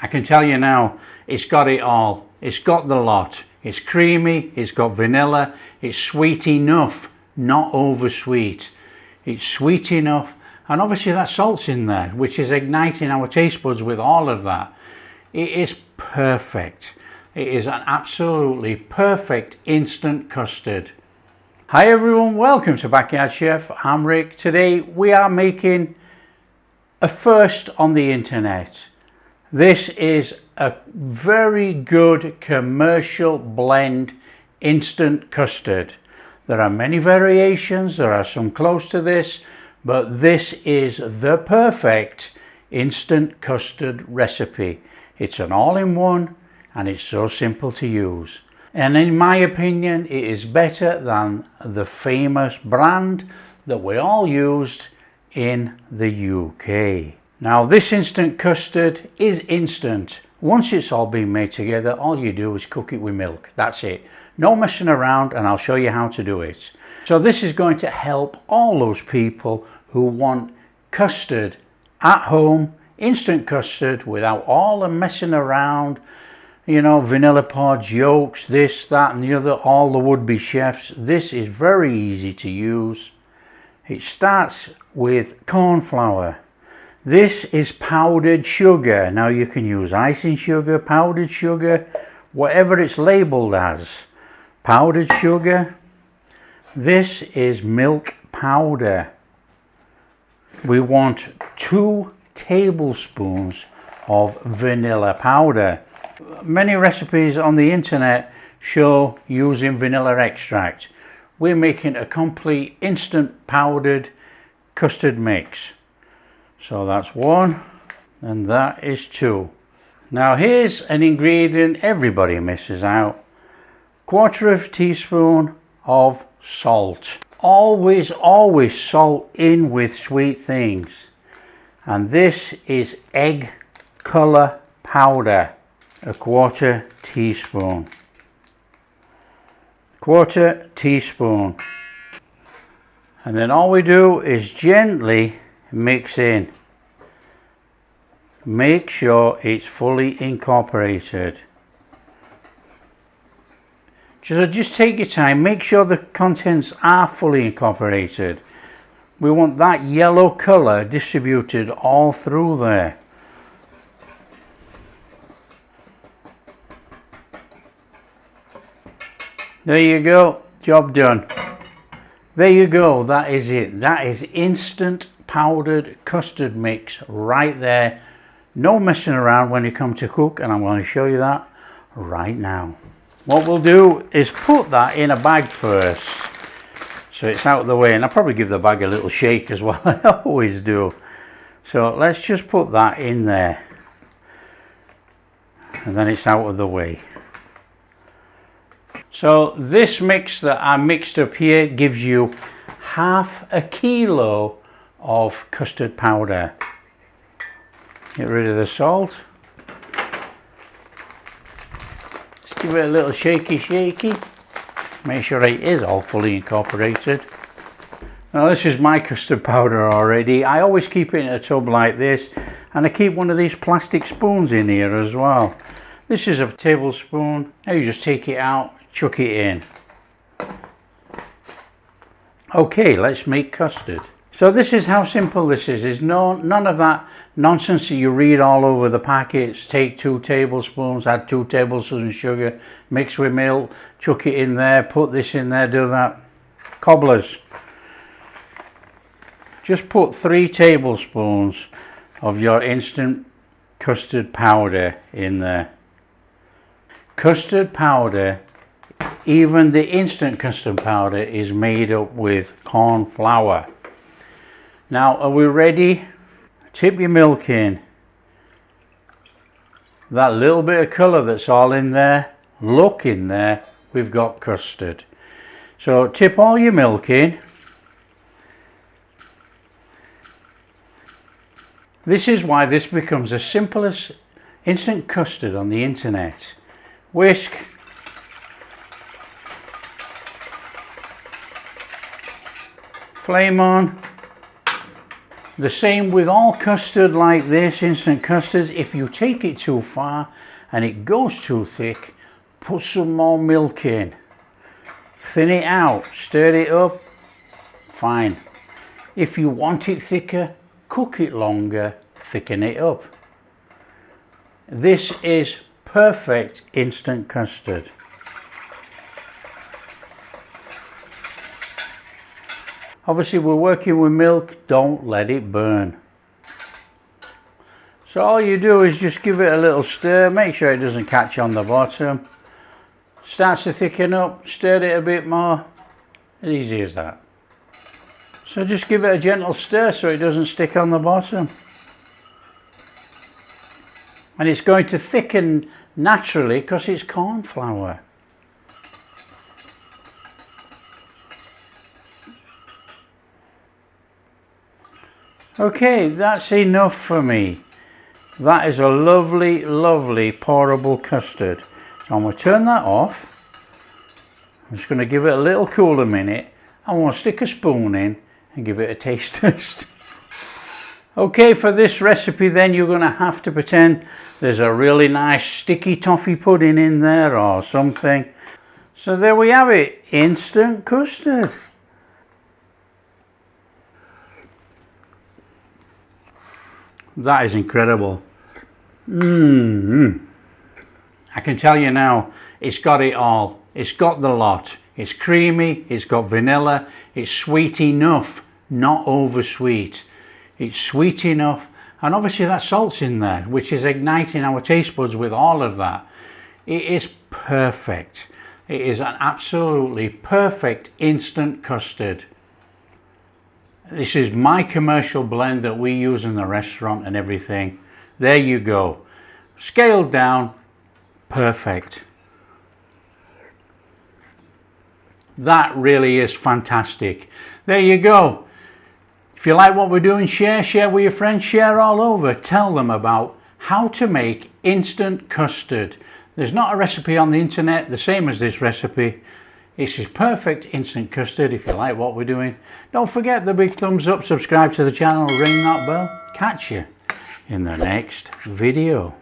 I can tell you now, it's got it all. It's got the lot. It's creamy, it's got vanilla, it's sweet enough, not over sweet. It's sweet enough, and obviously that salt's in there, which is igniting our taste buds with all of that. It is perfect. It is an absolutely perfect instant custard. Hi everyone, welcome to Backyard Chef. I'm Rick. Today we are making a first on the internet. This is a very good commercial blend instant custard. There are many variations, there are some close to this, but this is the perfect instant custard recipe. It's an all-in-one and it's so simple to use. And in my opinion, it is better than the famous brand that we all used in the UK. Now this instant custard is instant. Once it's all been made together, all you do is cook it with milk. That's it. No messing around, and I'll show you how to do it. So this is going to help all those people who want custard at home, instant custard without all the messing around, you know, vanilla pods, yolks, this, that and the other, all the would-be chefs. This is very easy to use. It starts with corn flour. This is powdered sugar. Now you can use icing sugar, powdered sugar, whatever it's labeled as. Powdered sugar. This is milk powder. We want 2 tablespoons of vanilla powder. Many recipes on the internet show using vanilla extract. We're making a complete instant powdered custard mix. So that's 1 and that is 2. Now here's an ingredient everybody misses out. 1/4 teaspoon of salt. Always salt in with sweet things. And this is egg color powder. 1/4 teaspoon. 1/4 teaspoon. And then all we do is gently mix in. Make sure it's fully incorporated. Just take your time, make sure the contents are fully incorporated. We want that yellow colour distributed all through there. There you go, job done. There you go, that is it. That is instant powdered custard mix right there. No messing around when you come to cook, and I'm going to show you that right now. What we'll do is put that in a bag first, so it's out of the way, and I'll probably give the bag a little shake as well. I always do. So let's just put that in there, and then it's out of the way. So this mix that I mixed up here gives you 1/2 kilo of custard powder. Get rid of the salt. Just give it a little shaky. Make sure it is all fully incorporated. Now this is my custard powder already. I always keep it in a tub like this, and I keep one of these plastic spoons in here as well. This is a tablespoon. Now you just take it out, chuck it in. Okay, let's make custard. So this is how simple this is. There's none of that nonsense that you read all over the packets. Take 2 tablespoons, add 2 tablespoons of sugar, mix with milk, chuck it in there, put this in there, do that. Cobblers. Just put 3 tablespoons of your instant custard powder in there. Custard powder, even the instant custard powder, is made up with corn flour. Now are we ready? Tip your milk in. That little bit of colour that's all in there, look in there, we've got custard. So tip all your milk in. This is why this becomes as simple as instant custard on the internet. Whisk. Flame on. The same with all custard like this, instant custards. If you take it too far and it goes too thick, put some more milk in. Thin it out, stir it up, fine. If you want it thicker, cook it longer, thicken it up. This is perfect instant custard. Obviously we're working with milk, don't let it burn. So all you do is just give it a little stir, make sure it doesn't catch on the bottom. Starts to thicken up, stir it a bit more, as easy as that. So just give it a gentle stir so it doesn't stick on the bottom. And it's going to thicken naturally because it's corn flour. Okay, that's enough for me. That is a lovely, lovely pourable custard. So I'm going to turn that off. I'm just going to give it a little cool a minute. I want to stick a spoon in and give it a taste test. Okay, for this recipe then you're going to have to pretend there's a really nice sticky toffee pudding in there or something. So there we have it, instant custard. That is incredible. I can tell you now, it's got it all. It's got the lot. It's creamy, it's got vanilla, it's sweet enough, not over sweet. It's sweet enough, and obviously that salt's in there, which is igniting our taste buds with all of that. It is perfect. It is an absolutely perfect instant custard. This is my commercial blend that we use in the restaurant and everything. There you go. Scaled down, perfect. That really is fantastic. There you go. If you like what we're doing, share with your friends, share all over. Tell them about how to make instant custard. There's not a recipe on the internet the same as this recipe. This is perfect instant custard if you like what we're doing. Don't forget the big thumbs up, subscribe to the channel, ring that bell. Catch you in the next video.